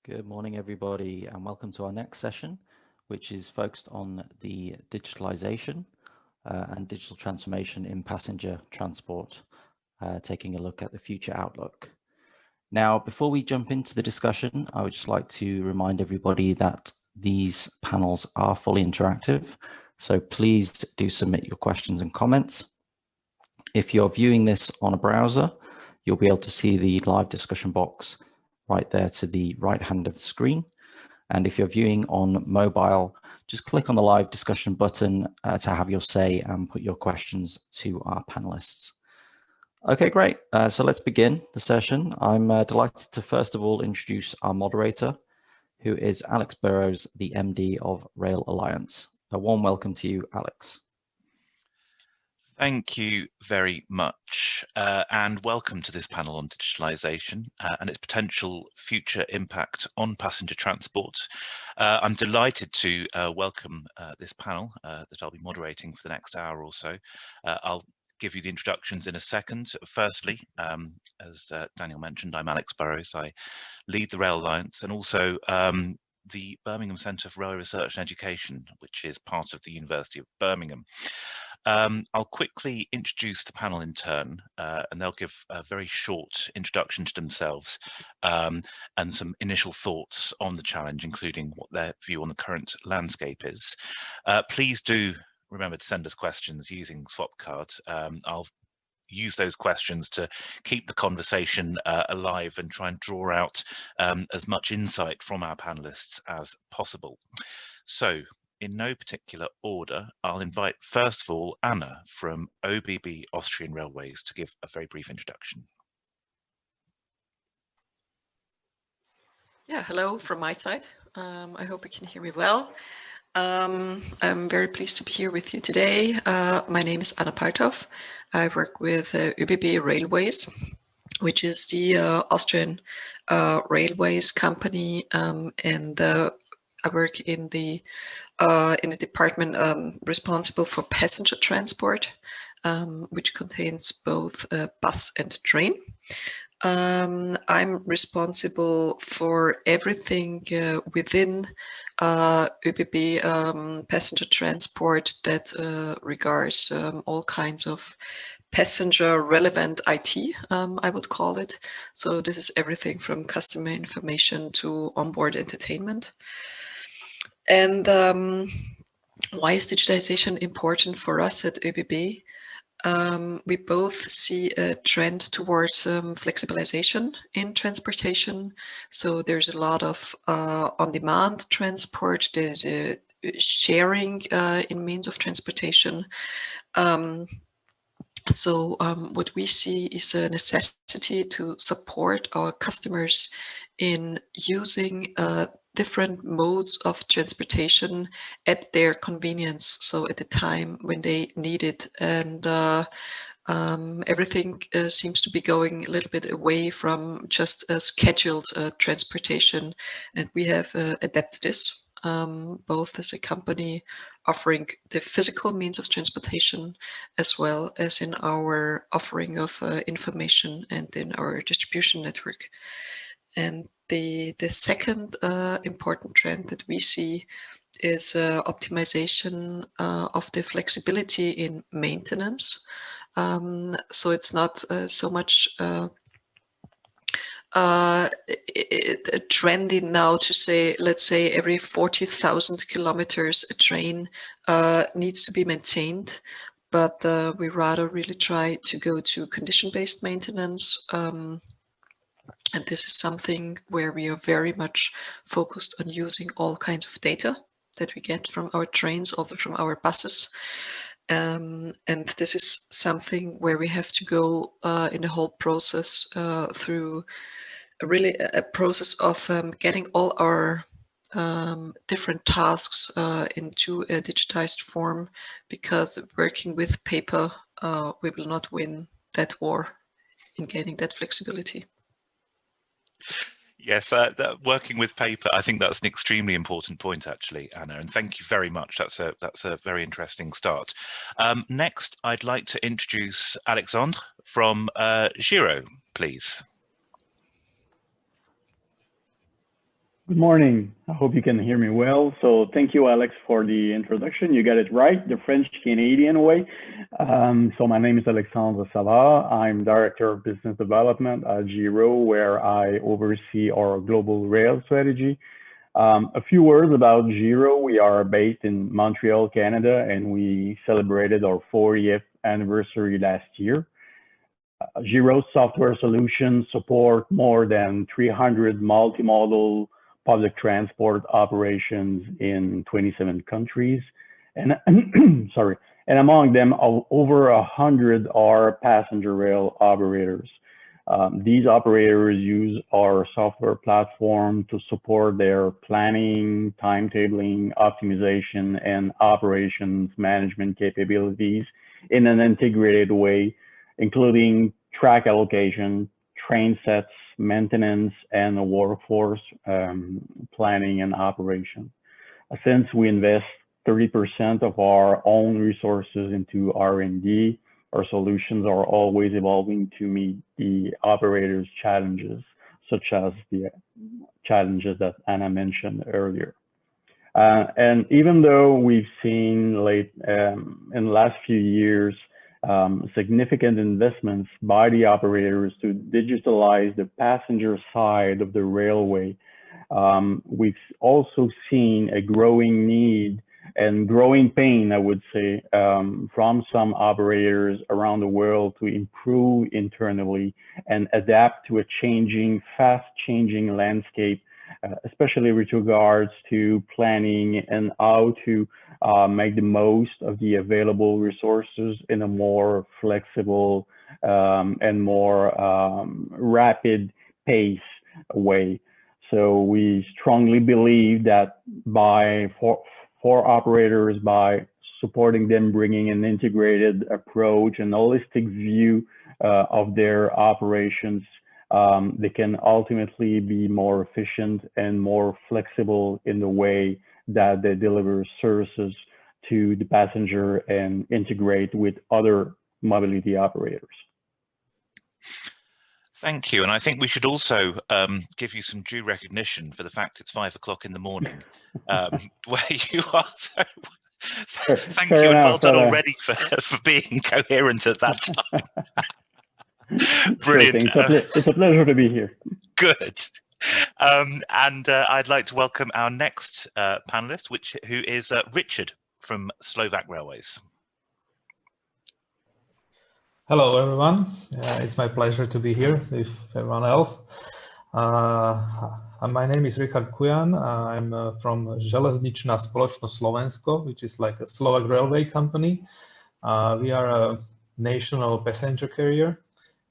Good morning, everybody, and welcome to our next session, which is focused on the digitalization and digital transformation in passenger transport, taking a look at the future outlook. Now, before we jump into the discussion, I would just like to remind everybody that these panels are fully interactive, so please do submit your questions and comments. If you're viewing this on a browser, you'll be able to see the live discussion box right there to the right hand of the screen. And if you're viewing on mobile, just click on the live discussion button to have your say and put your questions to our panelists. Okay, great. So let's begin the session. I'm delighted to first of all introduce our moderator, who is Alex Burrows, the MD of Rail Alliance. A warm welcome to you, Alex. Thank you very much, and welcome to this panel on digitalisation and its potential future impact on passenger transport. I'm delighted to welcome this panel that I'll be moderating for the next hour or so. I'll give you the introductions in a second. Firstly, as Daniel mentioned, I'm Alex Burrows. I lead the Rail Alliance and also the Birmingham Centre for Rail Research and Education, which is part of the University of Birmingham. I'll quickly introduce the panel in turn, and they'll give a very short introduction to themselves and some initial thoughts on the challenge, including what their view on the current landscape is. Please do remember to send us questions using Swapcard. I'll use those questions to keep the conversation alive and try and draw out as much insight from our panelists as possible. So, in no particular order, I'll invite first of all Anna from OBB Austrian Railways to give a very brief introduction. Yeah, hello from my side. I hope you can hear me well. I'm very pleased to be here with you today. My name is Anna Partoff. I work with ÖBB Railways, which is the Austrian railways company, and I work in the department responsible for passenger transport, which contains both bus and train. I'm responsible for everything within ÖBB passenger transport that regards all kinds of passenger relevant IT, I would call it. So this is everything from customer information to onboard entertainment. And why is digitization important for us at ÖBB? We both see a trend towards flexibilization in transportation. So there's a lot of on-demand transport. There's a sharing in means of transportation. So what we see is a necessity to support our customers in using different modes of transportation at their convenience, so at the time when they need it. And everything seems to be going a little bit away from just a scheduled transportation, and we have adapted this, both as a company offering the physical means of transportation as well as in our offering of information and in our distribution network. And the second important trend that we see is optimization of the flexibility in maintenance. So it's not so much trendy now to say, let's say every 40,000 kilometers a train needs to be maintained, but we rather really try to go to condition-based maintenance. And this is something where we are very much focused on using all kinds of data that we get from our trains, also from our buses. And this is something where we have to go in the whole process through really a process of getting all our different tasks into a digitized form, because working with paper, we will not win that war in getting that flexibility. Yes, working with paper, I think that's an extremely important point, actually, Anna, and thank you very much. That's a very interesting start. Next, I'd like to introduce Alexandre from Giro, please. Good morning. I hope you can hear me well. So thank you, Alex, for the introduction. You got it right, the French-Canadian way. So my name is Alexandre Salah. I'm Director of Business Development at Giro, where I oversee our global rail strategy. A few words about Giro. We are based in Montreal, Canada, and we celebrated our 40th anniversary last year. Giro's software solutions support more than 300 multimodal public transport operations in 27 countries. And sorry, and among them, over 100 are passenger rail operators. These operators use our software platform to support their planning, timetabling, optimization, and operations management capabilities in an integrated way, including track allocation, train sets, maintenance, and workforce planning and operation. Since we invest 30% of our own resources into R&D, our solutions are always evolving to meet the operators' challenges, such as the challenges that Anna mentioned earlier. And even though we've seen in the last few years significant investments by the operators to digitalize the passenger side of the railway, we've also seen a growing need and growing pain, I would say, from some operators around the world to improve internally and adapt to a fast-changing landscape, especially with regards to planning and how to make the most of the available resources in a more flexible and more rapid pace way. So we strongly believe that for operators, by supporting them, bringing an integrated approach and holistic view of their operations, they can ultimately be more efficient and more flexible in the way that they deliver services to the passenger and integrate with other mobility operators. Thank you. And I think we should also give you some due recognition for the fact it's 5 o'clock in the morning, where you are. So thank you, and well done already for being coherent at that time. Brilliant. It's a pleasure to be here. Good. And I'd like to welcome our next panelist, who is Richard from Slovak Railways. Hello, everyone. It's my pleasure to be here with everyone else. My name is Ricard Quian. I'm from Železničná spoločnosť Slovensko, which is like a Slovak railway company. We are a national passenger carrier,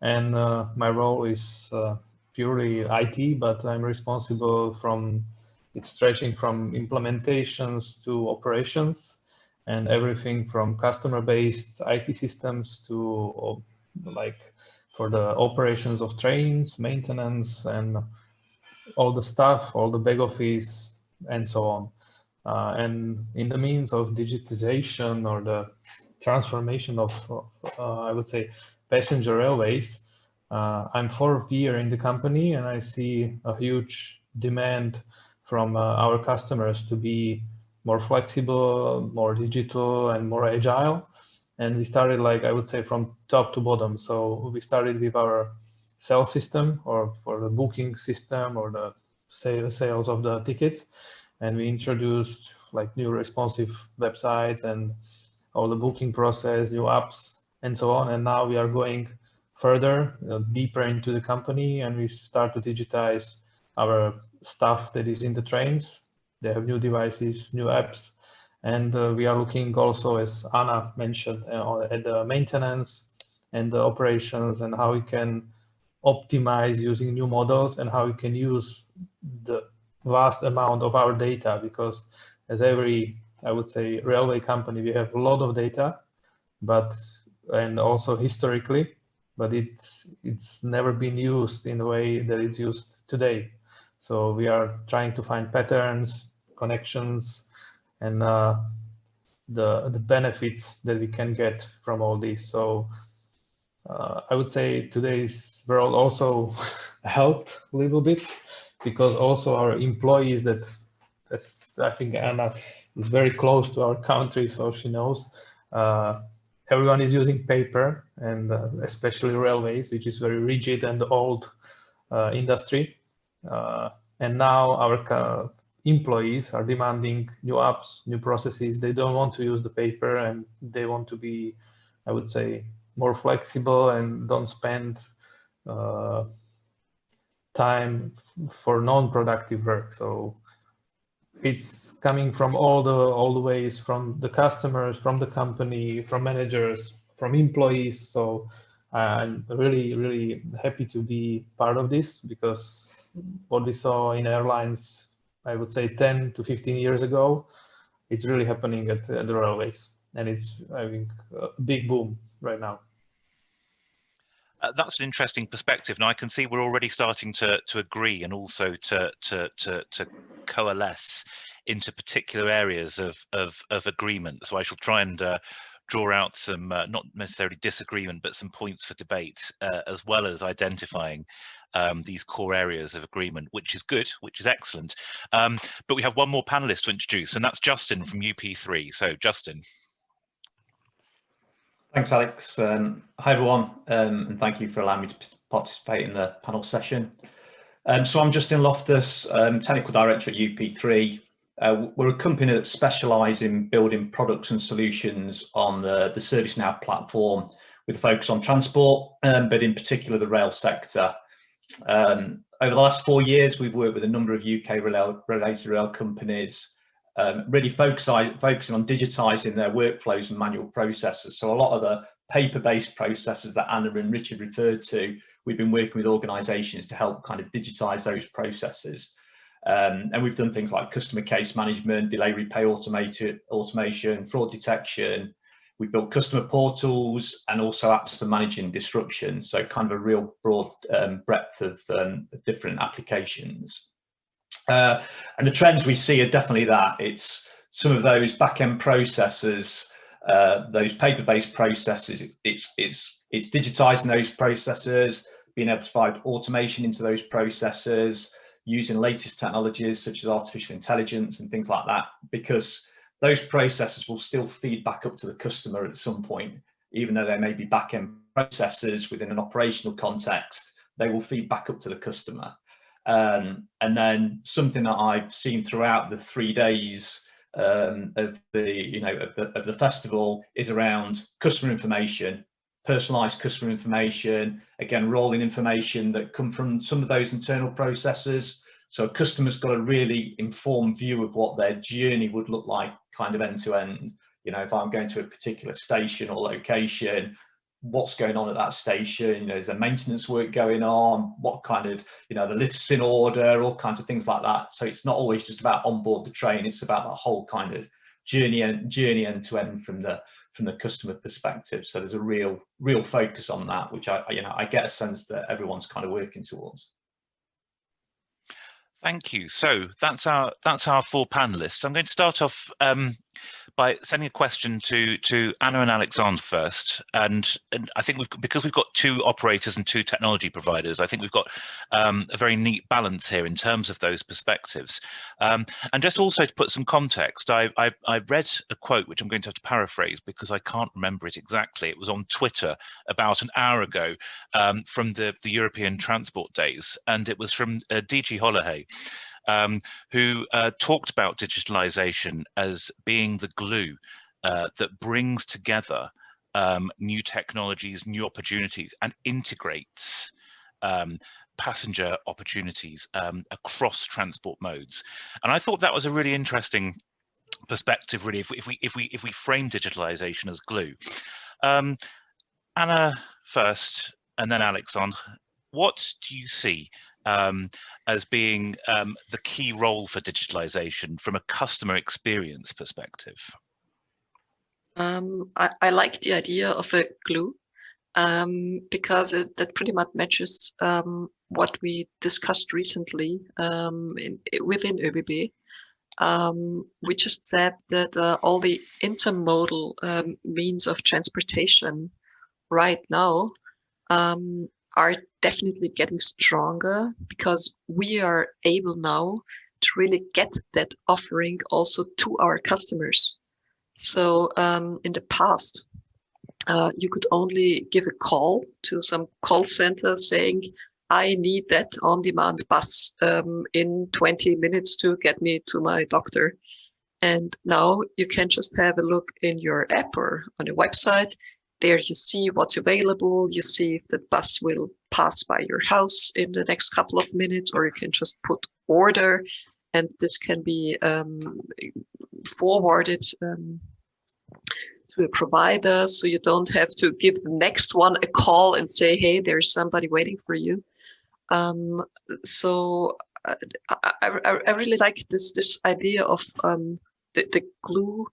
and my role is purely IT, but I'm responsible it's stretching from implementations to operations, and everything from customer-based IT systems to like for the operations of trains, maintenance, and all the stuff, all the back office, and so on. And in the means of digitization or the transformation of I would say, passenger railways, I'm 4th year in the company, and I see a huge demand from our customers to be more flexible, more digital, and more agile. And we started, like, I would say, from top to bottom. So we started with our sales system, or for the booking system, or the sales of the tickets. And we introduced like new responsive websites and all the booking process, new apps, and so on. And now we are going further, deeper into the company, and we start to digitize our stuff that is in the trains. They have new devices, new apps, and we are looking also, as Anna mentioned, at the maintenance and the operations, and how we can optimize using new models, and how we can use the vast amount of our data, because as every, I would say, railway company, we have a lot of data, and also historically, but it's never been used in the way that it's used today. So we are trying to find patterns, connections, and the benefits that we can get from all this. So I would say today's world also helped a little bit, because also our employees I think Anna is very close to our country, so she knows. Everyone is using paper, and especially railways, which is very rigid and old industry. And now our employees are demanding new apps, new processes. They don't want to use the paper, and they want to be, I would say, more flexible and don't spend time for non-productive work. So it's coming from all the ways, from the customers, from the company, from managers, from employees. So I'm really happy to be part of this, because what we saw in airlines, I would say 10 to 15 years ago, it's really happening at the railways, and it's, I think, a big boom right now. That's an interesting perspective. Now I can see we're already starting to agree, and also to coalesce into particular areas of agreement. So I shall try and draw out some not necessarily disagreement, but some points for debate, as well as identifying these core areas of agreement, which is good, which is excellent. But we have one more panelist to introduce, and that's Justin from UP3. So Justin. Thanks, Alex. Hi, everyone, and thank you for allowing me to participate in the panel session. So I'm Justin Loftus, Technical Director at UP3. We're a company that specialises in building products and solutions on the ServiceNow platform, with a focus on transport, but in particular the rail sector. Over the last 4 years, we've worked with a number of UK-related rail companies, really focusing on digitising their workflows and manual processes. So a lot of the paper-based processes that Anna and Richard referred to, we've been working with organisations to help kind of digitise those processes. And we've done things like customer case management, delay repay automation, fraud detection. We've built customer portals and also apps for managing disruption. So kind of a real broad breadth of different applications. And the trends we see are definitely that. It's some of those back-end processes, those paper-based processes, it's digitising those processes, being able to provide automation into those processes, using latest technologies such as artificial intelligence and things like that, because those processes will still feed back up to the customer at some point. Even though they may be back-end processes within an operational context, they will feed back up to the customer. And then something that I've seen throughout the 3 days of the festival is around customer information, personalized customer information, again, rolling information that come from some of those internal processes. So a customer's got a really informed view of what their journey would look like, kind of end to end. You know, if I'm going to a particular station or location, what's going on at that station? You know, is there maintenance work going on? What kind of, you know, the lift's in order, all kinds of things like that. So it's not always just about on board the train, it's about that whole kind of journey end to end from the customer perspective. So there's a real focus on that, which I get a sense that everyone's kind of working towards. Thank you. So that's our 4 panelists. I'm going to start off by sending a question to Anna and Alexander first, and I think because we've got 2 operators and 2 technology providers, I think we've got a very neat balance here in terms of those perspectives. And just also to put some context, I read a quote which I'm going to have to paraphrase because I can't remember it exactly. It was on Twitter about an hour ago from the European Transport Days, and it was from DG Holloway, who talked about digitalization as being the glue that brings together new technologies, new opportunities, and integrates passenger opportunities across transport modes. And I thought that was a really interesting perspective, really, if we frame digitalization as glue. Anna first, and then Alexandre. What do you see as being the key role for digitalization from a customer experience perspective? I like the idea of a glue because that pretty much matches what we discussed recently within ÖBB. We just said that all the intermodal means of transportation right now are definitely getting stronger because we are able now to really get that offering also to our customers. So in the past, you could only give a call to some call center saying, I need that on-demand bus in 20 minutes to get me to my doctor. And now you can just have a look in your app or on a website. There you see what's available. You see if the bus will pass by your house in the next couple of minutes, or you can just put order, and this can be forwarded to a provider, so you don't have to give the next one a call and say, hey, there's somebody waiting for you. So I really like this idea of the glue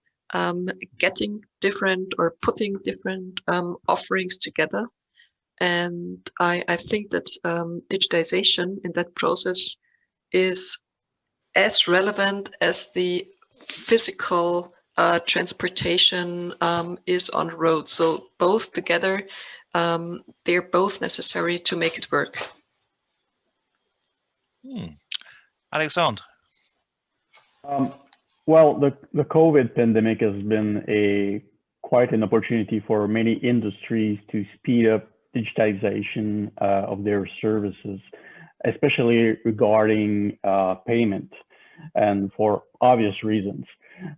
getting different or putting different offerings together. And I think that digitization in that process is as relevant as the physical transportation is on the road. So both together, they're both necessary to make it work. Alexandre? Well, the COVID pandemic has been quite an opportunity for many industries to speed up digitization of their services, especially regarding payment, and for obvious reasons,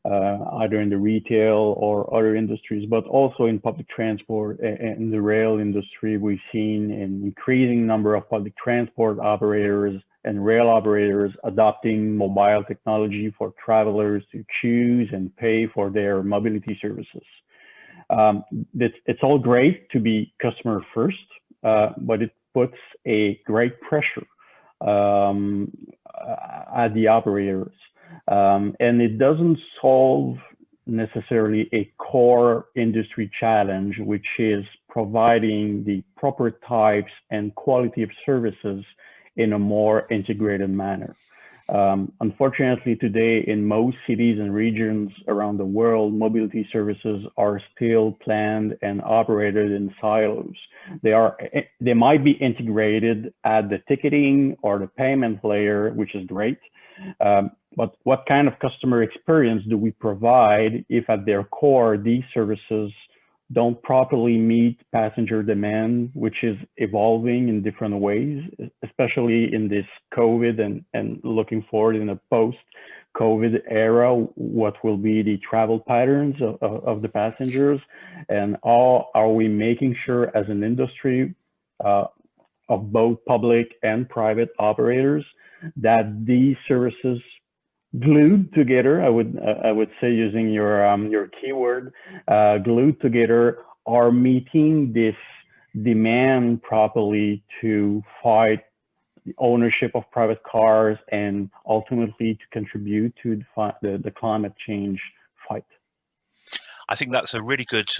either in the retail or other industries, but also in public transport and the rail industry. We've seen an increasing number of public transport operators and rail operators adopting mobile technology for travelers to choose and pay for their mobility services. It's all great to be customer first, but it puts a great pressure at the operators. And it doesn't solve necessarily a core industry challenge, which is providing the proper types and quality of services in a more integrated manner. Unfortunately, today in most cities and regions around the world, mobility services are still planned and operated in silos. They might be integrated at the ticketing or the payment layer, which is great. But what kind of customer experience do we provide if at their core these services don't properly meet passenger demand, which is evolving in different ways, especially in this COVID and looking forward in a post-COVID era, what will be the travel patterns of the passengers, and how are we making sure as an industry of both public and private operators that these services glued together, I would say, using your keyword, glued together, are meeting this demand properly to fight the ownership of private cars and ultimately to contribute to the climate change fight. I think that's a really good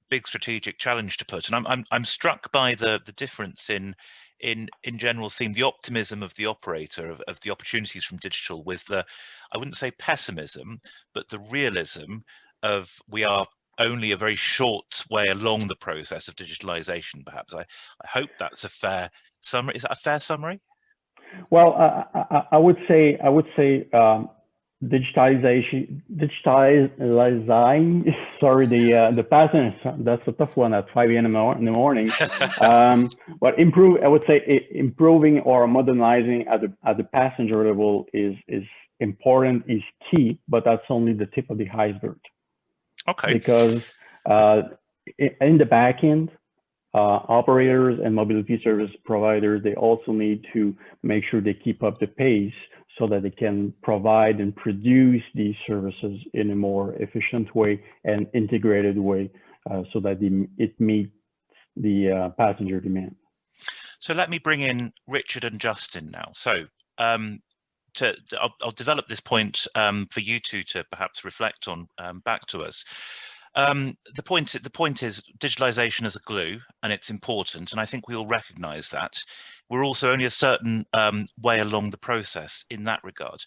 big strategic challenge to put, and I'm struck by the difference in general theme, the optimism of the operator of the opportunities from digital, with the, I wouldn't say pessimism, but the realism of we are only a very short way along the process of digitalization. Perhaps I hope that's a fair summary. Is that a fair summary? Well, I would say digitalizing. Sorry, the pattern. That's a tough one at 5 a.m. in the morning. But I would say improving or modernizing at the passenger level is important, is key, but that's only the tip of the iceberg. Okay. Because in the back end, operators and mobility service providers, they also need to make sure they keep up the pace so that they can provide and produce these services in a more efficient way and integrated way, so that it meets the passenger demand. So let me bring in Richard and Justin now. So I'll develop this point for you two to perhaps reflect on back to us. The point is digitalization is a glue, and it's important, and I think we all recognize that. We're also only a certain way along the process in that regard.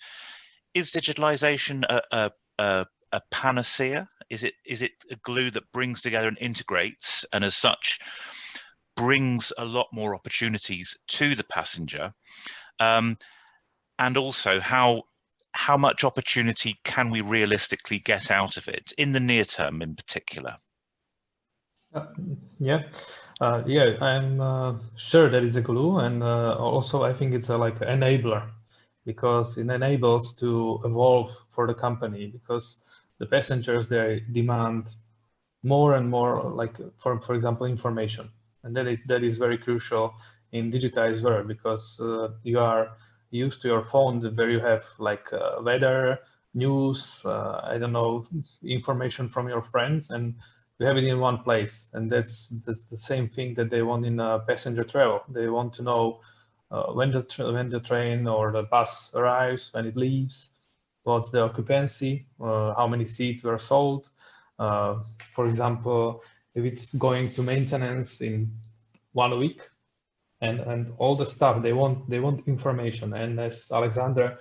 Is digitalization a panacea? Is it a glue that brings together and integrates, and as such brings a lot more opportunities to the passenger, and also how much opportunity can we realistically get out of it in the near term in particular? Yeah, I'm sure that it's a glue, and also I think it's like an enabler, because it enables to evolve for the company, because the passengers, they demand more and more, like for example, information, and that is very crucial in digitized world, because you are used to your phone where you have like weather, news, I don't know, information from your friends, and you have it in one place. And that's the same thing that they want in passenger travel. They want to know when the train or the bus arrives, when it leaves, what's the occupancy, how many seats were sold. For example, if it's going to maintenance in 1 week, and all the stuff, they want information. And as Alexander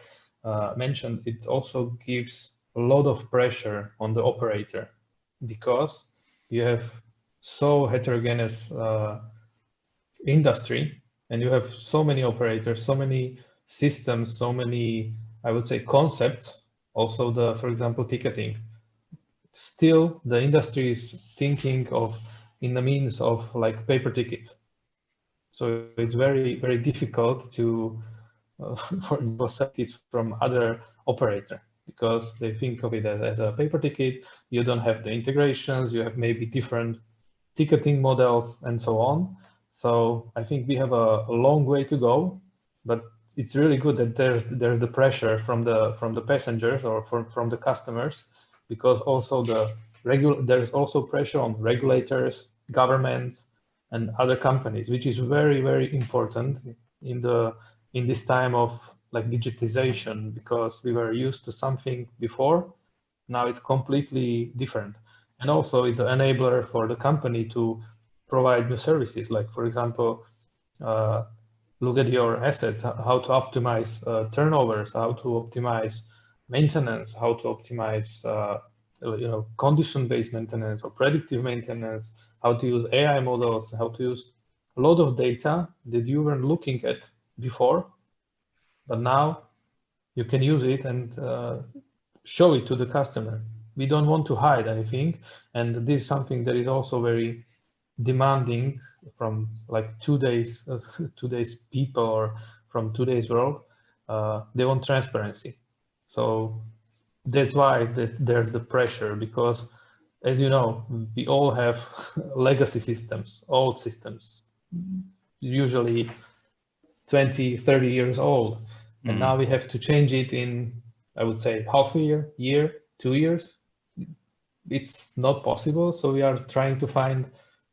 mentioned, it also gives a lot of pressure on the operator, because you have so heterogeneous industry, and you have so many operators, so many systems, so many, I would say, concepts. Also for example, ticketing. Still, the industry is thinking of in the means of like paper tickets. So it's very, very difficult to for tickets from other operator, because they think of it as a paper ticket. You don't have the integrations, you have maybe different ticketing models and so on. So I think we have a long way to go, but it's really good that there's the pressure from the passengers or from the customers, because also there's also pressure on regulators, governments, and other companies, which is very, very important in this time of like digitization, because we were used to something before, now it's completely different. And also it's an enabler for the company to provide new services, like for example, look at your assets, how to optimize turnovers, how to optimize maintenance, how to optimize condition-based maintenance or predictive maintenance, how to use AI models, how to use a lot of data that you weren't looking at before, but now you can use it and show it to the customer. We don't want to hide anything, and this is something that is also very demanding from like today's people, or from today's world. They want transparency. So that's why there's the pressure, because as you know, we all have legacy systems, old systems, usually 20, 30 years old. And now we have to change it in, I would say, half a year, 2 years. It's not possible. So we are trying to find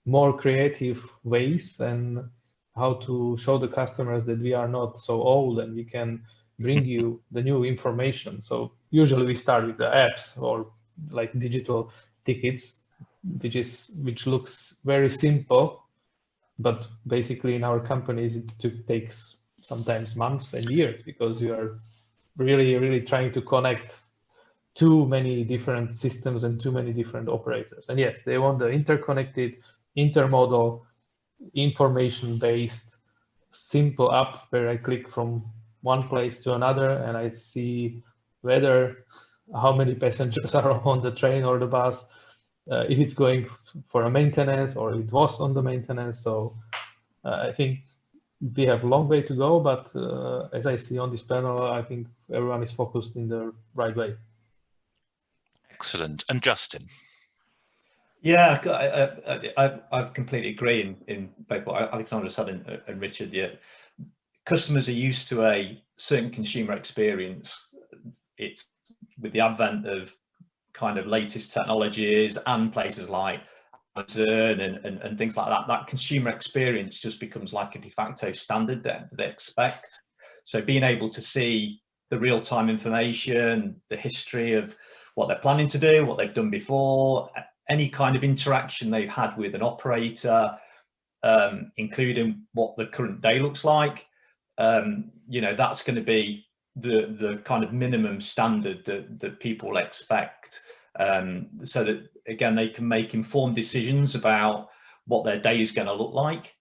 more creative ways and how to show the customers that we are not so old and we can bring you the new information. So usually we start with the apps or like digital tickets, which looks very simple, but basically in our companies it takes sometimes months and years, because you are really, really trying to connect too many different systems and too many different operators. And yes, they want the interconnected, intermodal, information-based, simple app where I click from one place to another and I see whether how many passengers are on the train or the bus, if it's going for a maintenance or it was on the maintenance. So I think we have a long way to go, but as I see on this panel, I think everyone is focused in the right way. Excellent. And Justin? Yeah, I completely agree in both what Alexander said and Richard. Yeah, customers are used to a certain consumer experience. It's with the advent of kind of latest technologies and places like Amazon and things like that, that consumer experience just becomes like a de facto standard that they expect. So being able to see the real-time information, the history of what they're planning to do, what they've done before, any kind of interaction they've had with an operator, including what the current day looks like, that's going to be the kind of minimum standard that people expect, so that again they can make informed decisions about what their day is going to look like,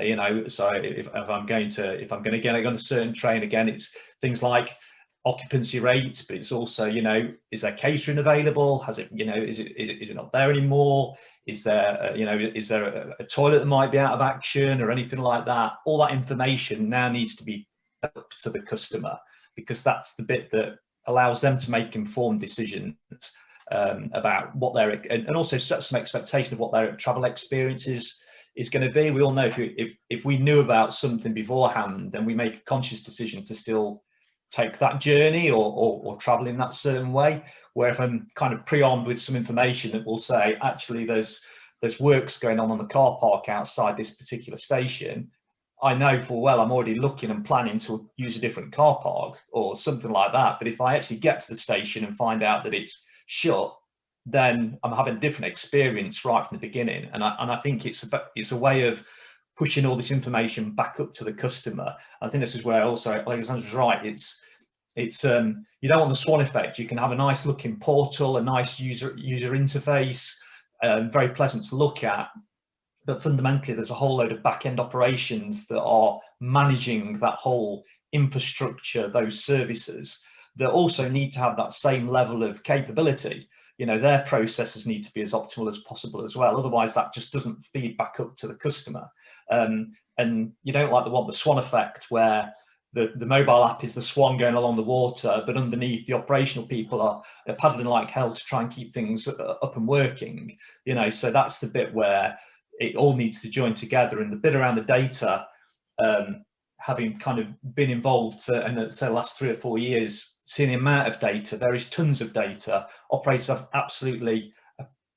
You know, so if I'm going to get on a certain train, again, it's things like occupancy rates, but it's also, you know, is there catering available? Has it, you know, is it not there anymore? Is there, you know, is there a toilet that might be out of action or anything like that? All that information now needs to be up to the customer, because that's the bit that allows them to make informed decisions about what their, and also set some expectation of what their travel experience is going to be. We all know if we knew about something beforehand, then we make a conscious decision to still take that journey or travel in that certain way. Where if I'm kind of pre-armed with some information that will say, actually there's works going on the car park outside this particular station, I know full well I'm already looking and planning to use a different car park or something like that. But if I actually get to the station and find out that it's shut, then I'm having a different experience right from the beginning. And I think it's a way of pushing all this information back up to the customer. I think this is where also Alexander's right. It's you don't want the swan effect. You can have a nice looking portal, a nice user interface, very pleasant to look at, but fundamentally there's a whole load of back-end operations that are managing that whole infrastructure, those services, that also need to have that same level of capability. You know, their processes need to be as optimal as possible as well. Otherwise, that just doesn't feed back up to the customer. And you don't want the swan effect, where the mobile app is the swan going along the water, but underneath the operational people are paddling like hell to try and keep things up and working. You know, so that's the bit where it all needs to join together. And the bit around the data, having kind of been involved for, and say, the last 3 or 4 years, seeing the amount of data, there is tons of data. Operators have absolutely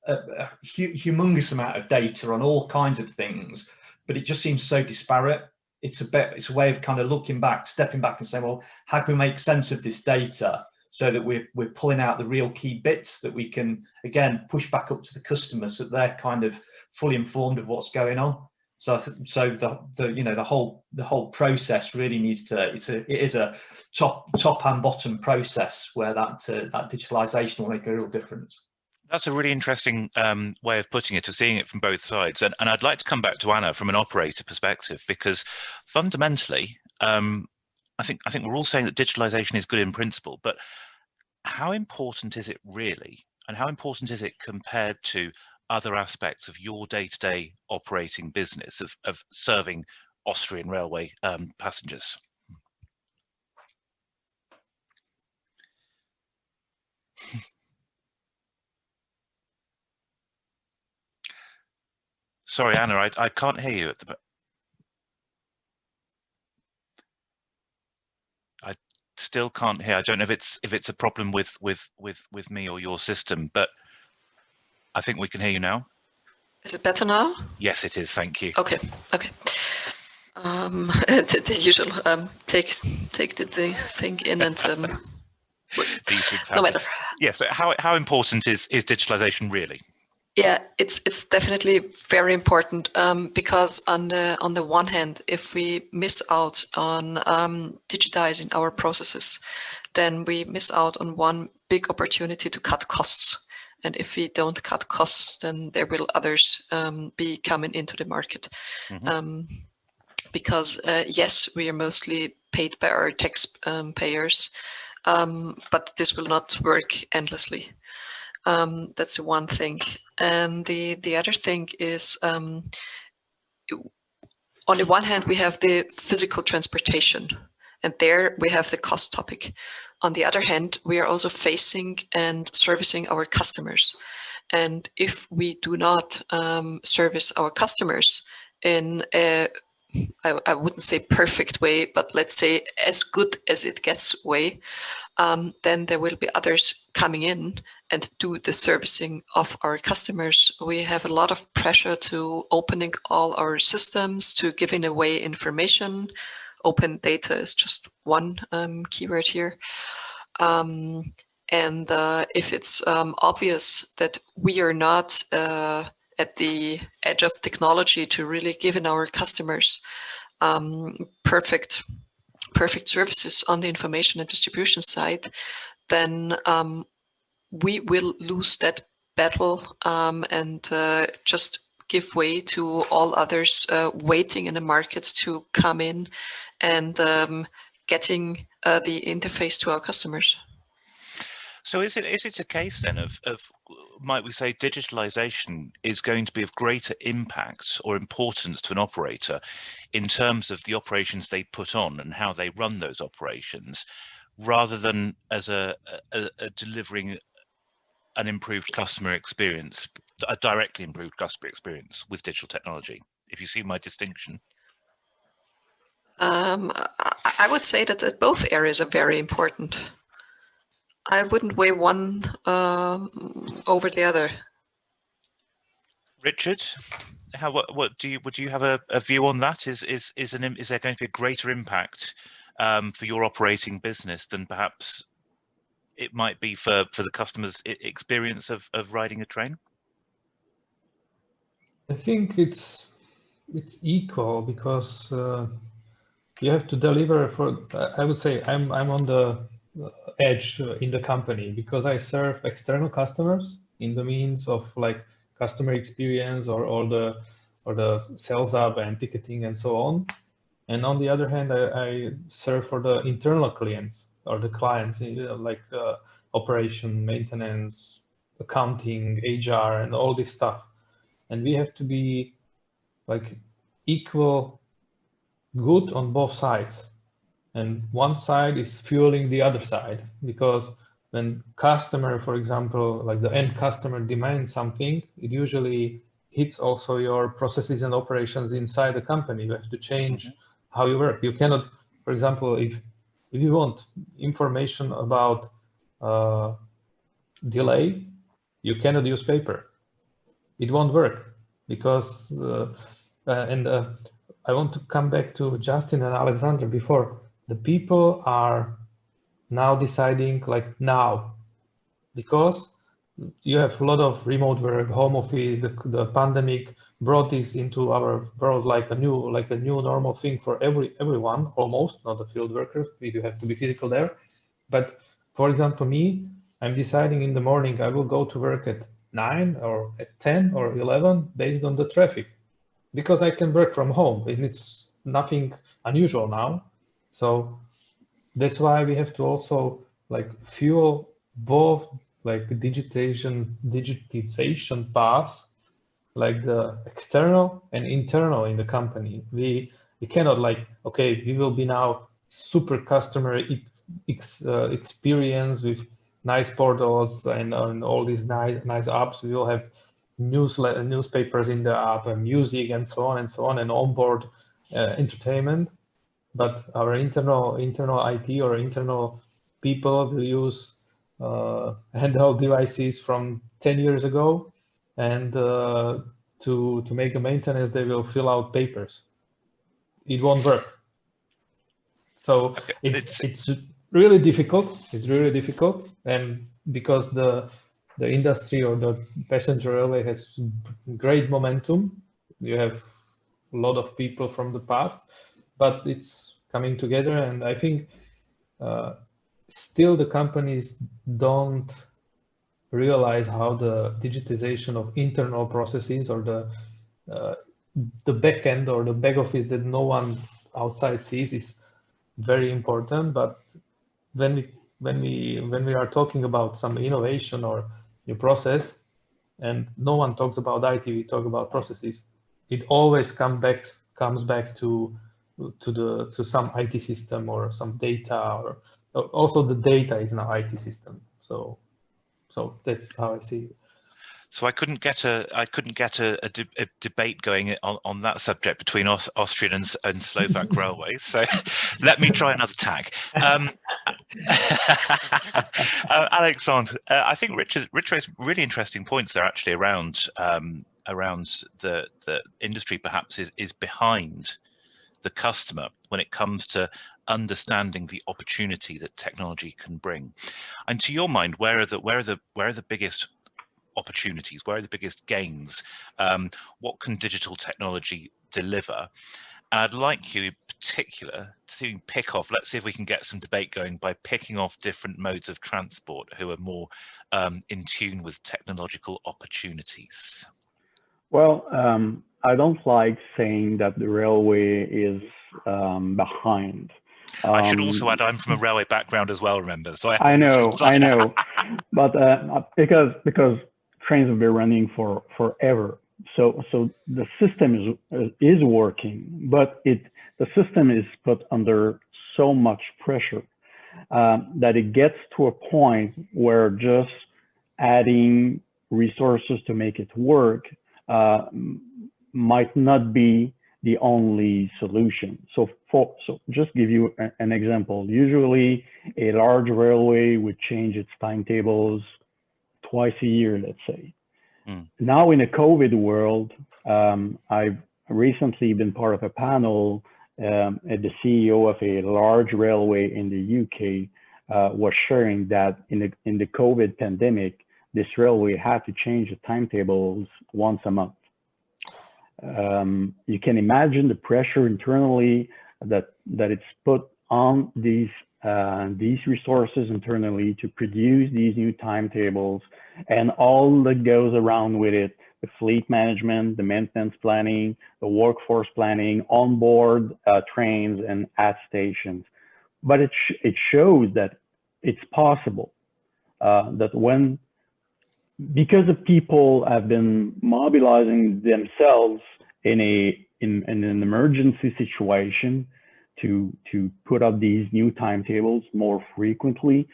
a humongous amount of data on all kinds of things, but it just seems so disparate. It's a way of kind of looking back, stepping back and saying, well, how can we make sense of this data so that we're pulling out the real key bits that we can, again, push back up to the customer so that they're kind of fully informed of what's going on. So the whole process really needs to, it is a top and bottom process where that digitalization will make a real difference. That's a really interesting way of putting it, of seeing it from both sides. And I'd like to come back to Anna from an operator perspective, because fundamentally, I think we're all saying that digitalization is good in principle, but how important is it really? And how important is it compared to other aspects of your day-to-day operating business of serving Austrian railway passengers? Sorry, Anna, I can't hear you at the. I still can't hear. I don't know if it's a problem with me or your system, but I think we can hear you now. Is it better now? Yes, it is. Thank you. Okay. The usual take the thing in and these things happen. No matter. Yeah. So how important is digitalization really? Yeah, it's definitely very important, because on the one hand, if we miss out on digitizing our processes, then we miss out on one big opportunity to cut costs. And if we don't cut costs, then there will others be coming into the market. Mm-hmm. Because yes, we are mostly paid by our tax payers, but this will not work endlessly. That's the one thing. And the other thing is, on the one hand, we have the physical transportation, and there we have the cost topic. On the other hand, we are also facing and servicing our customers. And if we do not service our customers in a, I wouldn't say perfect way, but let's say as good as it gets way, then there will be others coming in and do the servicing of our customers. We have a lot of pressure to opening all our systems, to giving away information. Open data is just one keyword here. And if it's obvious that we are not at the edge of technology to really give in our customers perfect services on the information and distribution side, then we will lose that battle and just give way to all others waiting in the market to come in and getting the interface to our customers. So is it a case then of might we say digitalization is going to be of greater impact or importance to an operator in terms of the operations they put on and how they run those operations, rather than as a delivering an improved customer experience, a directly improved customer experience with digital technology, if you see my distinction? I would say that both areas are very important. I wouldn't weigh one over the other. Richard, would you have a view on that? Is there going to be a greater impact for your operating business than perhaps it might be for the customer's experience of riding a train? I think it's equal, because you have to deliver for. I would say I'm on the edge in the company, because I serve external customers in the means of like customer experience or the sales up and ticketing and so on. And on the other hand, I serve for the internal clients or the clients, like operation, maintenance, accounting, HR, and all this stuff. And we have to be like equal good on both sides. And one side is fueling the other side, because when customer, for example, like the end customer demands something, it usually hits also your processes and operations inside the company. You have to change how you work. You cannot, for example, if you want information about delay, you cannot use paper. It won't work, because I want to come back to Justin and Alexander before. The people are now deciding like now, because you have a lot of remote work, home office. The pandemic brought this into our world like a new normal thing for everyone, almost, not the field workers. You have to be physical there. But for example, me, I'm deciding in the morning I will go to work at 9 or at 10 or 11 based on the traffic, because I can work from home, and it's nothing unusual now. So that's why we have to also like fuel both like digitization paths, like the external and internal in the company. We cannot like, okay, we will be now super customer experience with nice portals and all these nice apps. We will have newspapers in the app and music and so on and onboard entertainment. But our internal IT or internal people will use handheld devices from 10 years ago, and to make a maintenance, they will fill out papers. It won't work. So okay. It's really difficult. It's really difficult, and because the industry or the passenger railway has great momentum, you have a lot of people from the past, but it's coming together. And I think still the companies don't realize how the digitization of internal processes or the back end or the back office that no one outside sees is very important. But when we are talking about some innovation or new process, and no one talks about IT, we talk about processes, it always comes back to some IT system or some data, or also the data is now IT system. So that's how I see it. So I couldn't get a debate going on that subject between Austrian and Slovak railways. So let me try another tack. Alexander, I think Richard raised really interesting points there actually around the industry perhaps is behind the customer when it comes to understanding the opportunity that technology can bring. And to your mind, where are the biggest opportunities? Where are the biggest gains? What can digital technology deliver? And I'd like you in particular to pick off, let's see if we can get some debate going by picking off different modes of transport who are more in tune with technological opportunities. Well, I don't like saying that the railway is behind. I should also add I'm from a railway background as well, remember? So I know, but because trains have been running for forever, so the system is working, but the system is put under so much pressure that it gets to a point where just adding resources to make it work might not be the only solution. So just give you an example. Usually a large railway would change its timetables twice a year, let's say. Now in the COVID world, I've recently been part of a panel at the CEO of a large railway in the UK was sharing that in the COVID pandemic, this railway had to change the timetables once a month. You can imagine the pressure internally that it's put on these resources internally to produce these new timetables and all that goes around with it, the fleet management, the maintenance planning, the workforce planning, onboard trains and at stations. But it shows that it's possible that because the people have been mobilizing themselves in an emergency situation to put up these new timetables more frequently,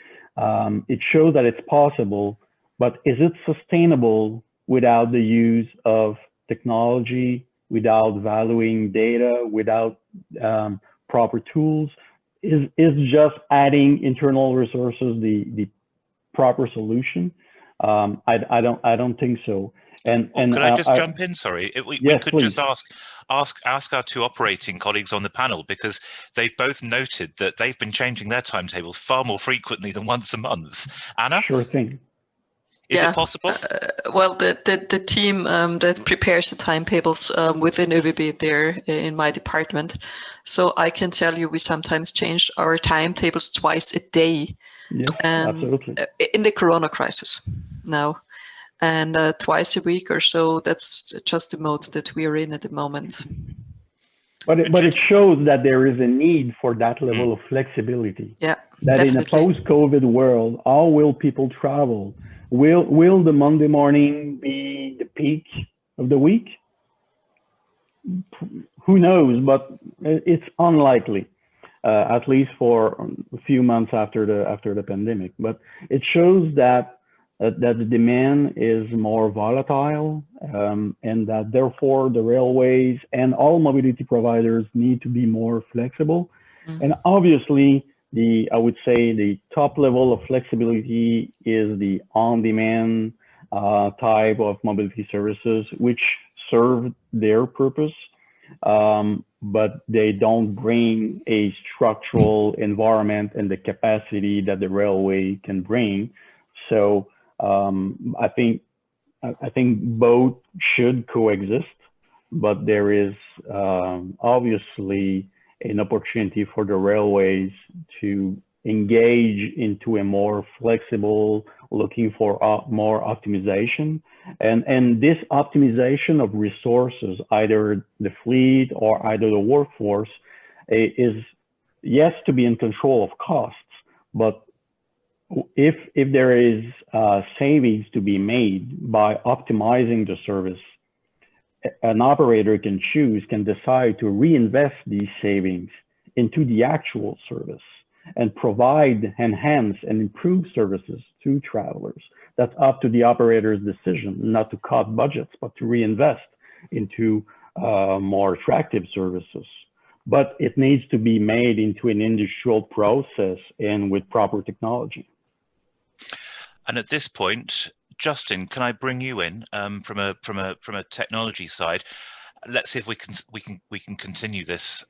it shows that it's possible. But is it sustainable without the use of technology, without valuing data, without proper tools? Is just adding internal resources the proper solution? I don't think so. And could I just jump in? Sorry, we could please. just ask our two operating colleagues on the panel, because they've both noted that they've been changing their timetables far more frequently than once a month. Anna? Sure thing. Is it possible? Well, the team that prepares the timetables within ÖBB there in my department, so I can tell you we sometimes change our timetables twice a day. Yes, absolutely. In the Corona crisis now, and twice a week or so. That's just the mode that we are in at the moment. But it shows that there is a need for that level of flexibility. Yeah, that definitely. In a post-COVID world, how will people travel? Will the Monday morning be the peak of the week? Who knows? But it's unlikely. At least for a few months after the pandemic. But it shows that the demand is more volatile, and that therefore the railways and all mobility providers need to be more flexible. And obviously, I would say the top level of flexibility is the on-demand type of mobility services, which serve their purpose. But they don't bring a structural environment and the capacity that the railway can bring. So I think both should coexist, but there is obviously an opportunity for the railways to engage into a more flexible, looking for more optimization. And this optimization of resources, either the fleet or either the workforce, is yes to be in control of costs, but if there is savings to be made by optimizing the service, an operator can decide to reinvest these savings into the actual service and provide enhanced and improved services to travelers. That's up to the operator's decision, not to cut budgets, but to reinvest into more attractive services. But it needs to be made into an industrial process and with proper technology. And at this point, Justin, can I bring you in from a technology side? Let's see if we can continue this.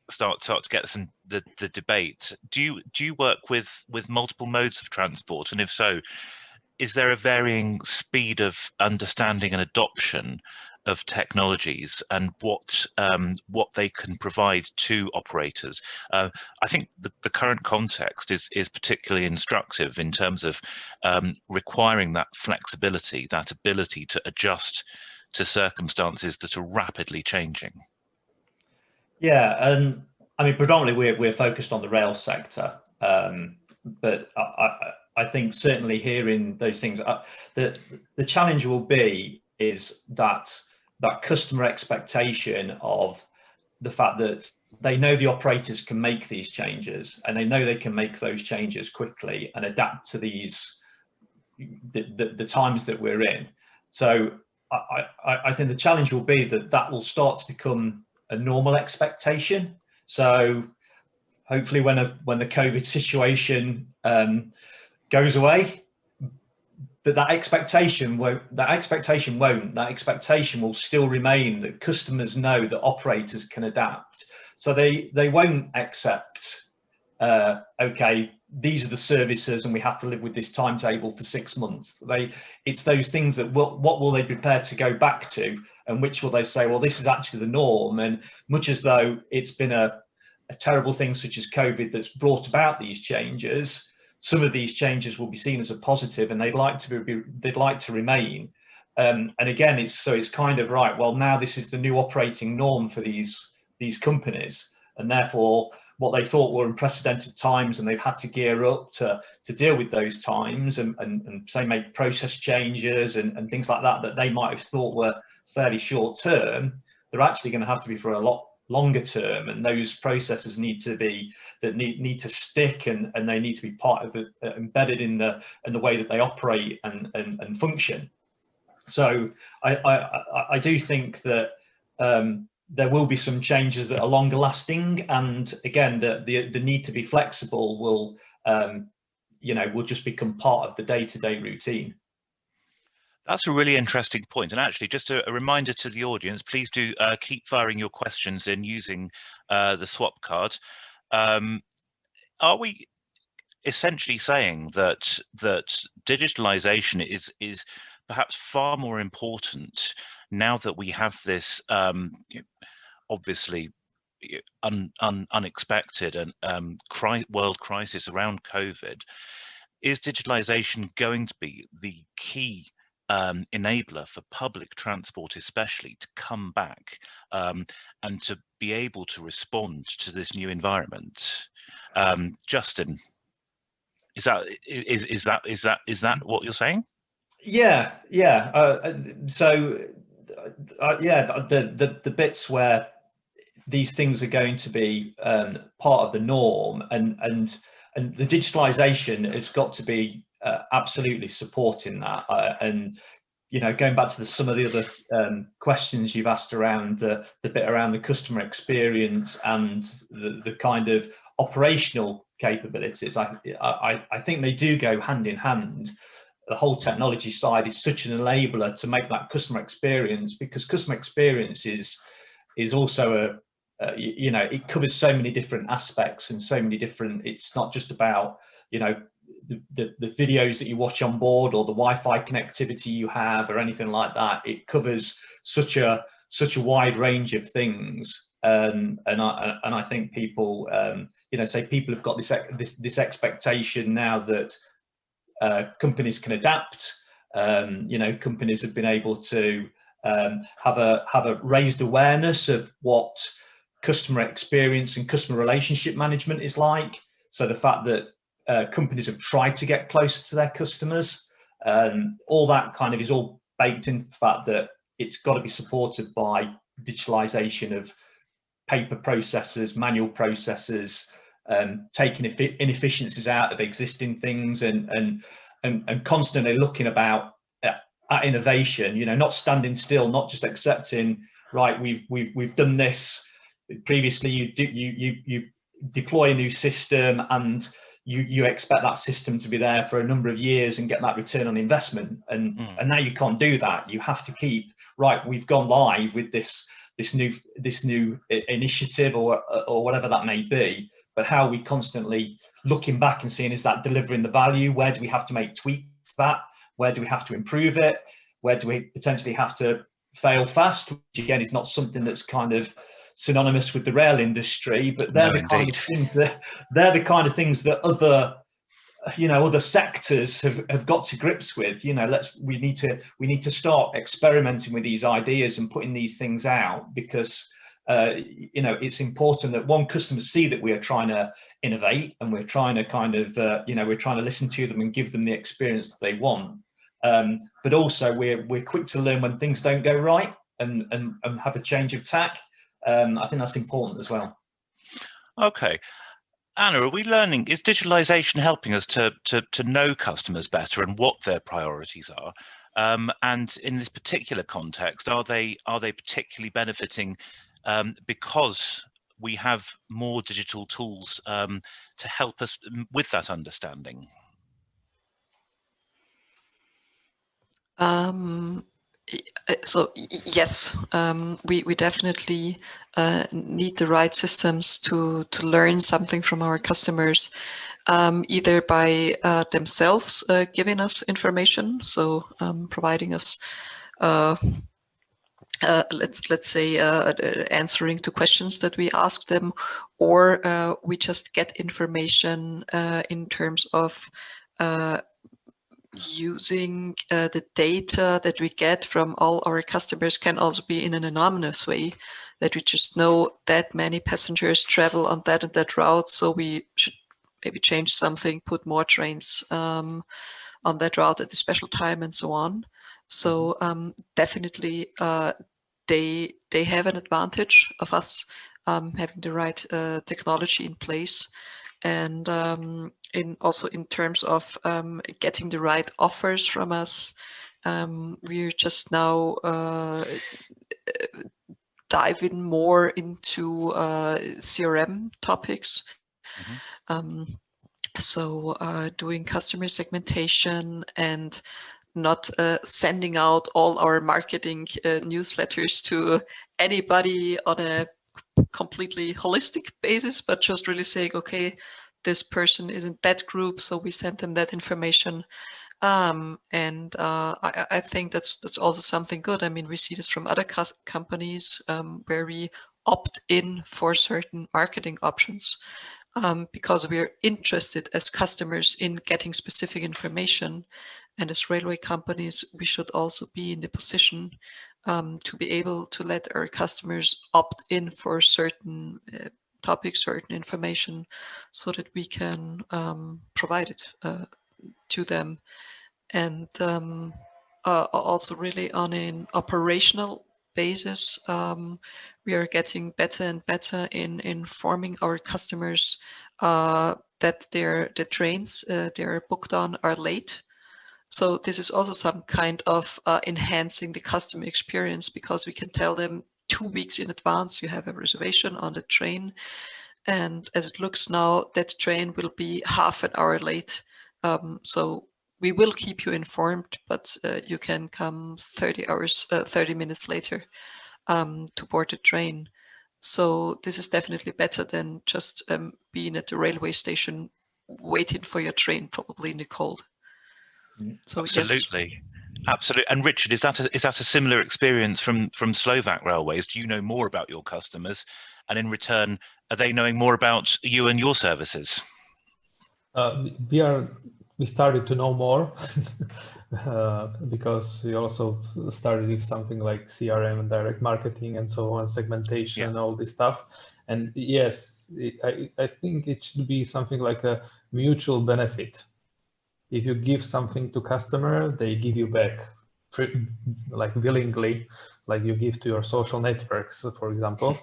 Start to get the debate. Do you work with multiple modes of transport, and if so, is there a varying speed of understanding and adoption of technologies, and what they can provide to operators? I think the current context is particularly instructive in terms of requiring that flexibility, that ability to adjust to circumstances that are rapidly changing? Yeah, I mean, predominantly we're focused on the rail sector, but I think certainly hearing those things, the challenge will be is that customer expectation of the fact that they know the operators can make these changes, and they know they can make those changes quickly and adapt to these the times that we're in. So I think the challenge will be that will start to become a normal expectation. So hopefully when the COVID situation goes away, but that expectation will still remain, that customers know that operators can adapt. So they won't accept, okay, these are the services and we have to live with this timetable for 6 months. It's those things that what will they be prepared to go back to, and which will they say, well, this is actually the norm. And much as though it's been a terrible thing such as COVID that's brought about these changes, some of these changes will be seen as a positive, and they'd like to remain. And again, it's kind of right. Well, now this is the new operating norm for these companies, and therefore what they thought were unprecedented times, and they've had to gear up to deal with those times, and say make process changes and things like that they might have thought were fairly short term. They're actually going to have to be for a lot longer term, and those processes need to stick, and they need to be part of it, embedded in the way that they operate and function. So I do think that there will be some changes that are longer lasting, and again the need to be flexible will will just become part of the day-to-day routine. That's a really interesting point. And actually, just a reminder to the audience, please do keep firing your questions in using the swap card. Are we essentially saying that digitalization is perhaps far more important now that we have this obviously unexpected and world crisis around COVID? Is digitalization going to be the key enabler for public transport especially to come back and to be able to respond to this new environment? Justin, is that what you're saying? Yeah. So the bits where these things are going to be part of the norm, and the digitalization has got to be absolutely supporting that. And going back to some of the other questions you've asked around the bit around the customer experience and the kind of operational capabilities, I think they do go hand in hand. The whole technology side is such an enabler to make that customer experience, because customer experience is also it covers so many different aspects and so many different. It's not just about the videos that you watch on board or the Wi-Fi connectivity you have or anything like that. It covers such a wide range of things, and I think people people have got this expectation now that companies can adapt. Companies have been able to have a raised awareness of what customer experience and customer relationship management is like. So the fact that companies have tried to get closer to their customers, all that kind of is all baked into the fact that it's got to be supported by digitalization of paper processes, manual processes, taking inefficiencies out of existing things, and constantly looking at innovation. Not standing still, not just accepting, right, we've done this previously. You deploy a new system and you expect that system to be there for a number of years and get that return on investment, and now you can't do that. You have to keep, right, we've gone live with this new initiative or whatever that may be, but how are we constantly looking back and seeing, is that delivering the value? Where do we have to make tweaks to that? Where do we have to improve it? Where do we potentially have to fail fast? Which again is not something that's kind of synonymous with the rail industry, but they're the kind of things that other other sectors have got to grips with. We need to start experimenting with these ideas and putting these things out, because it's important that one, customers see that we are trying to innovate, and we're trying to kind of we're trying to listen to them and give them the experience that they want. But also we're quick to learn when things don't go right, and have a change of tack. I think that's important as well. Okay. Anna, are we learning, is digitalization helping us to know customers better and what their priorities are? And in this particular context, are they particularly benefiting because we have more digital tools to help us with that understanding? So yes, we definitely need the right systems to learn something from our customers, either by themselves giving us information, so providing us let's say answering to questions that we ask them, or we just get information in terms of using the data that we get from all our customers. Can also be in an anonymous way, that we just know that many passengers travel on that and that route, so we should maybe change something, put more trains on that route at a special time, and so on. So definitely they have an advantage of us having the right technology in place. And also in terms of getting the right offers from us, we're just now diving more into CRM topics. So doing customer segmentation and not sending out all our marketing newsletters to anybody on a completely holistic basis, but just really saying, okay, this person is in that group, so we send them that information. And I think that's also something good. I mean, we see this from other companies where we opt in for certain marketing options because we're interested as customers in getting specific information. And as railway companies, we should also be in the position to be able to let our customers opt in for certain topics, certain information, so that we can provide it to them. And also really on an operational basis, we are getting better and better in informing our customers that the trains they're booked on are late. So this is also some kind of enhancing the customer experience, because we can tell them 2 weeks in advance you have a reservation on the train, and as it looks now, that train will be half an hour late. So we will keep you informed, but you can come 30 minutes later to board the train. So this is definitely better than just being at the railway station waiting for your train, probably in the cold. So, absolutely, yes. Absolutely. And Richard, is that a similar experience from Slovak Railways? Do you know more about your customers, and in return, are they knowing more about you and your services? We started to know more because we also started with something like CRM and direct marketing and so on, segmentation and all this stuff. And yes, I think it should be something like a mutual benefit. If you give something to customer, they give you back, like willingly, like you give to your social networks, for example.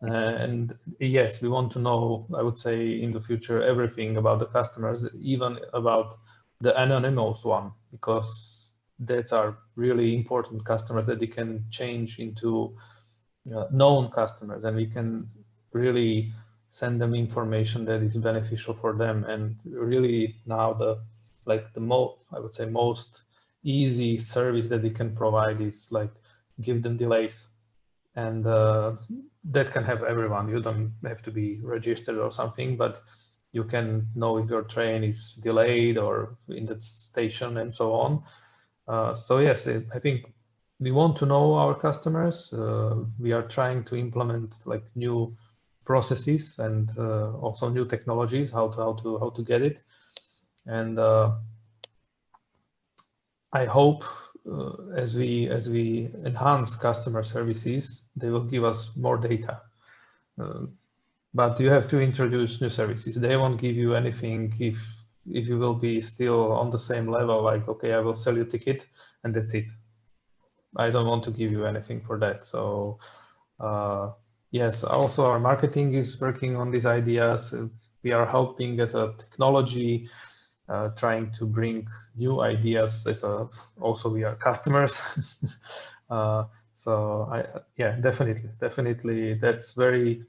And yes, we want to know, I would say, in the future, everything about the customers, even about the anonymous one, because that's our really important customers that they can change into known customers, and we can really send them information that is beneficial for them. And really now I would say most easy service that we can provide is like give them delays, and that can have everyone. You don't have to be registered or something, but you can know if your train is delayed or in the station and so on. So yes, I think we want to know our customers. We are trying to implement like new processes and also new technologies, how to get it. And I hope as we enhance customer services, they will give us more data. But you have to introduce new services. They won't give you anything if you will be still on the same level, like, okay, I will sell you a ticket and that's it. I don't want to give you anything for that. So yes, also our marketing is working on these ideas. We are helping as a technology, trying to bring new ideas. Also we are customers. So yeah, definitely that's very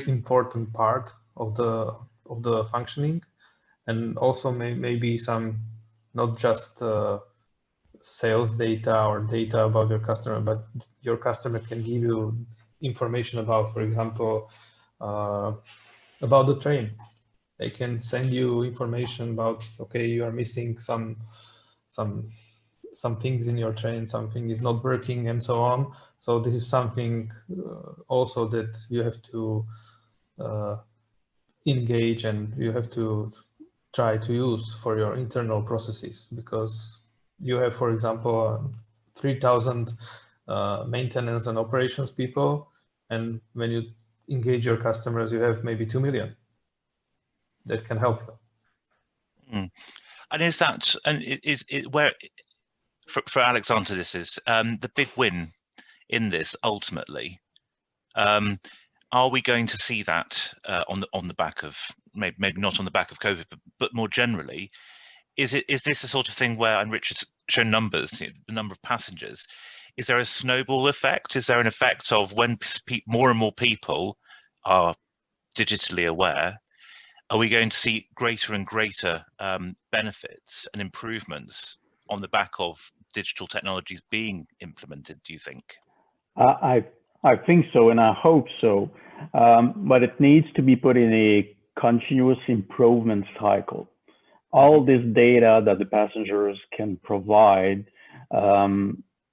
important part of the functioning, and also maybe some, not just sales data or data about your customer, but your customer can give you information about, for example, about the train. They can send you information about, okay, you are missing some things in your train, something is not working, and so on. So this is something also that you have to engage, and you have to try to use for your internal processes, because you have, for example, 3,000 maintenance and operations people, and when you engage your customers, you have maybe 2 million that can help you. Mm. And is that, and is it where, for Alexander, this is the big win in this ultimately? Are we going to see that on the back of, maybe not on the back of COVID, but more generally? Is this a sort of thing where, and Richard's shown numbers, the number of passengers, is there a snowball effect? Is there an effect of when more and more people are digitally aware, are we going to see greater and greater benefits and improvements on the back of digital technologies being implemented, do you think? I think so, and I hope so, but it needs to be put in a continuous improvement cycle. All this data that the passengers can provide,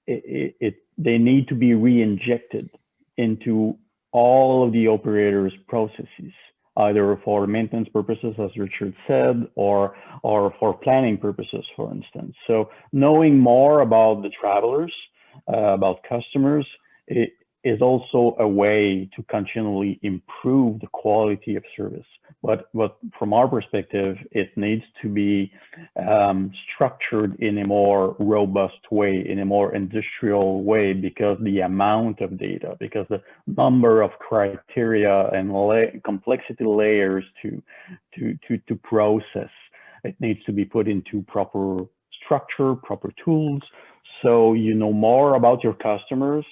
they need to be re-injected into all of the operators' processes, either for maintenance purposes, as Richard said, or for planning purposes, for instance. So knowing more about the travelers, about customers, it is also a way to continually improve the quality of service. But from our perspective, it needs to be structured in a more robust way, in a more industrial way, because the amount of data, because the number of criteria and complexity layers to process, it needs to be put into proper structure, proper tools. So you know more about your customers,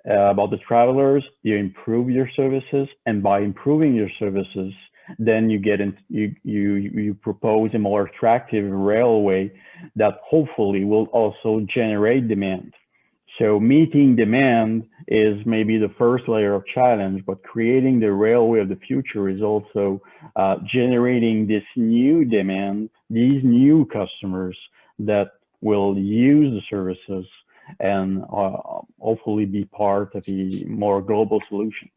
about the travelers, you improve your services, and by improving your services, then you propose a more attractive railway that hopefully will also generate demand. So meeting demand is maybe the first layer of challenge, but creating the railway of the future is also generating this new demand, these new customers that will use the services and hopefully be part of a more global solution.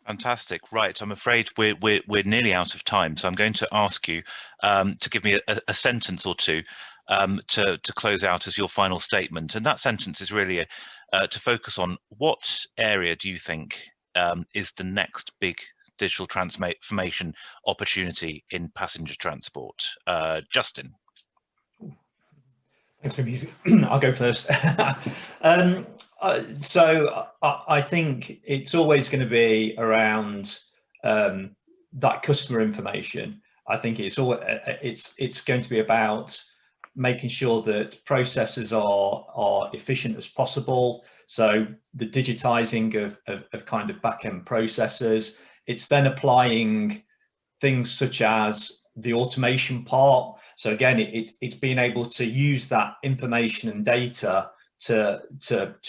Fantastic. Right. I'm afraid we're nearly out of time, so I'm going to ask you to give me a sentence or two to close out as your final statement. And that sentence is really to focus on what area do you think is the next big digital transformation opportunity in passenger transport? Justin. Thanks for music. I'll go first. So I think it's always going to be around that customer information. I think it's going to be about making sure that processes are efficient as possible. So the digitizing of kind of back-end processes. It's then applying things such as the automation part. So again, it's being able to use that information and data to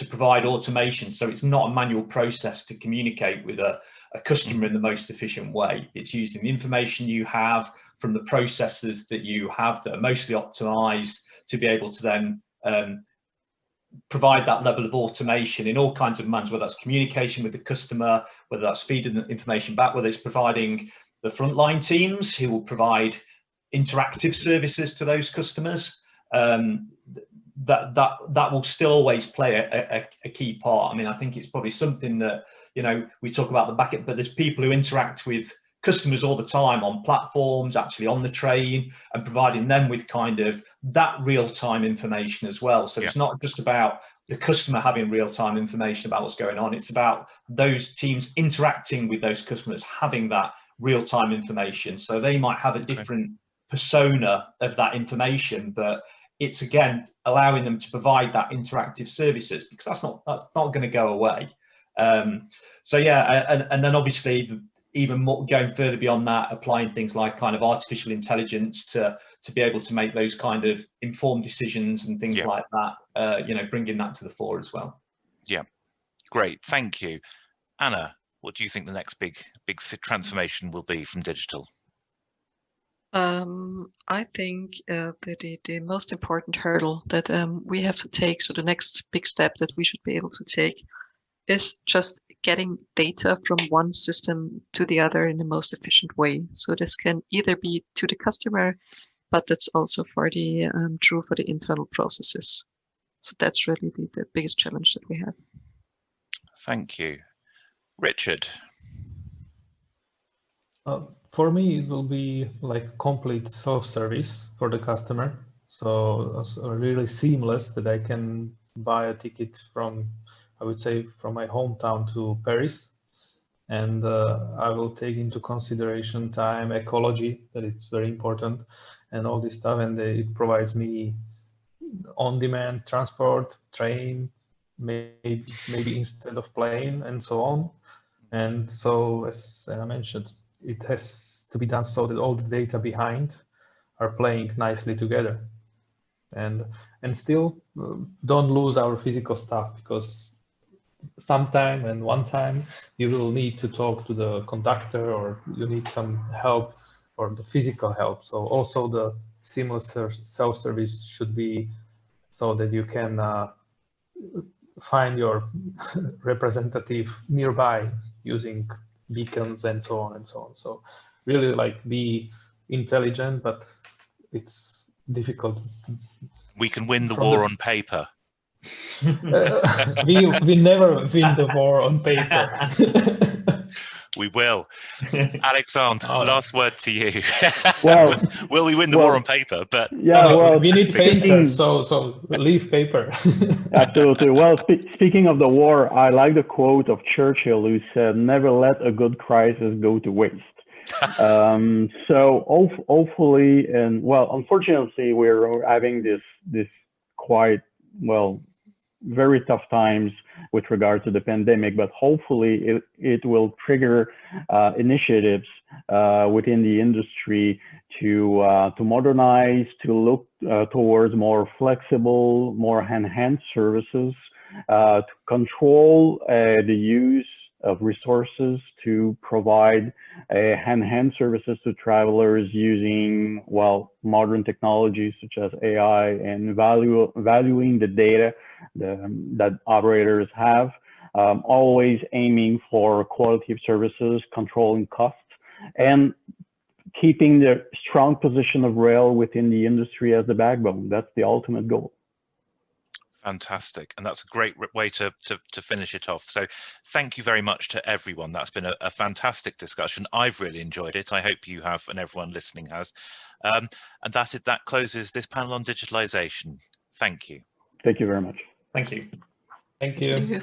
provide automation. So it's not a manual process to communicate with a customer in the most efficient way. It's using the information you have from the processes that you have that are mostly optimized to be able to then provide that level of automation in all kinds of manners, whether that's communication with the customer, whether that's feeding the information back, whether it's providing the frontline teams who will provide interactive services to those customers, that will still always play a key part. I mean, I think it's probably something that, you know, we talk about the back end, but there's people who interact with customers all the time on platforms, actually on the train, and providing them with kind of that real-time information as well. So it's not just about the customer having real-time information about what's going on, it's about those teams interacting with those customers having that real-time information. So they might have a different persona of that information, but it's again allowing them to provide that interactive services, because that's not going to go away. So yeah, and then obviously even more, going further beyond that, applying things like kind of artificial intelligence to be able to make those kind of informed decisions and things like that, you know, bringing that to the fore as well. Yeah, great, thank you. Anna, what do you think the next big transformation will be from digital? I think the most important hurdle that we have to take, so the next big step that we should be able to take, is just getting data from one system to the other in the most efficient way. So this can either be to the customer, but that's also for the true for the internal processes. So that's really the biggest challenge that we have. Thank you. Richard? For me, it will be like complete self-service for the customer. So really seamless, that I can buy a ticket from, I would say, from my hometown to Paris. And I will take into consideration time, ecology, that it's very important, and all this stuff. And it provides me on-demand transport, train, maybe instead of plane, and so on. And so, as I mentioned, it has to be done so that all the data behind are playing nicely together. And still don't lose our physical stuff, because sometime and one time you will need to talk to the conductor, or you need some help, or the physical help. So also the seamless self-service should be so that you can find your representative nearby using beacons and so on and so on. So really, like, be intelligent, but it's difficult. We can win the war on paper. We never win the war on paper. We will. Alexandre, last word to you. Well, will we win the war on paper? But yeah, well, we need paper, so leave paper. Absolutely. Well, speaking of the war, I like the quote of Churchill, who said, "Never let a good crisis go to waste." So hopefully, and well, unfortunately, we're having this quite, well, very tough times with regard to the pandemic, but hopefully it will trigger initiatives within the industry to modernize, to look towards more flexible, more enhanced services, to control the use of resources, to provide enhanced services to travelers using, well, modern technologies such as AI, and valuing the data that operators have, always aiming for quality of services, controlling costs, and keeping the strong position of rail within the industry as the backbone. That's the ultimate goal. Fantastic, and that's a great way to finish it off. So thank you very much to everyone. That's been a fantastic discussion. I've really enjoyed it. I hope you have, and everyone listening has. And that closes this panel on digitalization. Thank you. Thank you very much. Thank you. Thank you.